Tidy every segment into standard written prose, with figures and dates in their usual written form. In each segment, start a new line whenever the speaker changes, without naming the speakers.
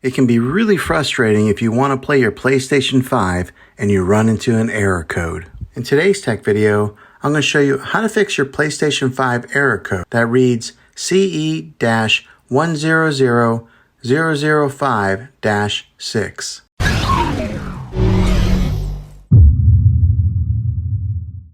It can be really frustrating if you want to play your PlayStation 5 and you run into an error code. In today's tech video, I'm going to show you how to fix your PlayStation 5 error code that reads CE-100005-6.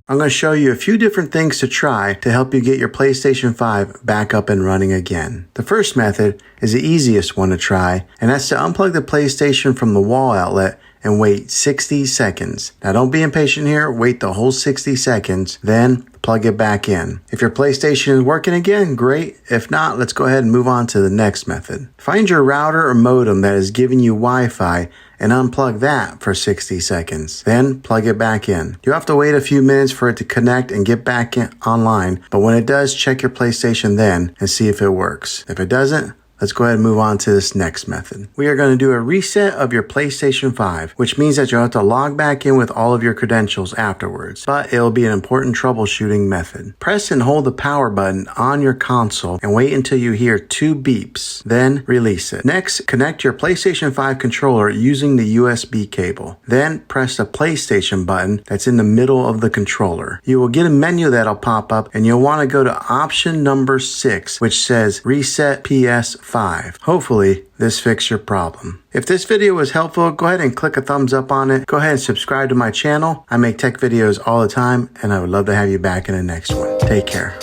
I'm going to show you a few different things to try to help you get your PlayStation 5 back up and running again. The first method is the easiest one to try, and that's to unplug the PlayStation from the wall outlet and wait 60 seconds. Now don't be impatient here, wait the whole 60 seconds, then plug it back in. If your PlayStation is working again, great. If not, let's go ahead and move on to the next method. Find your router or modem that is giving you Wi-Fi and unplug that for 60 seconds. Then plug it back in. You have to wait a few minutes for it to connect and get back online, but when it does, check your PlayStation then and see if it works. If it doesn't, let's go ahead and move on to this next method. We are going to do a reset of your PlayStation 5, which means that you'll have to log back in with all of your credentials afterwards, but it'll be an important troubleshooting method. Press and hold the power button on your console and wait until you hear 2 beeps, then release it. Next, connect your PlayStation 5 controller using the USB cable. Then press the PlayStation button that's in the middle of the controller. You will get a menu that'll pop up and you'll want to go to option number 6, which says Reset PS5. Hopefully, this fixed your problem. If this video was helpful, go ahead and click a thumbs up on it. Go ahead and subscribe to my channel. I make tech videos all the time, and I would love to have you back in the next one. Take care.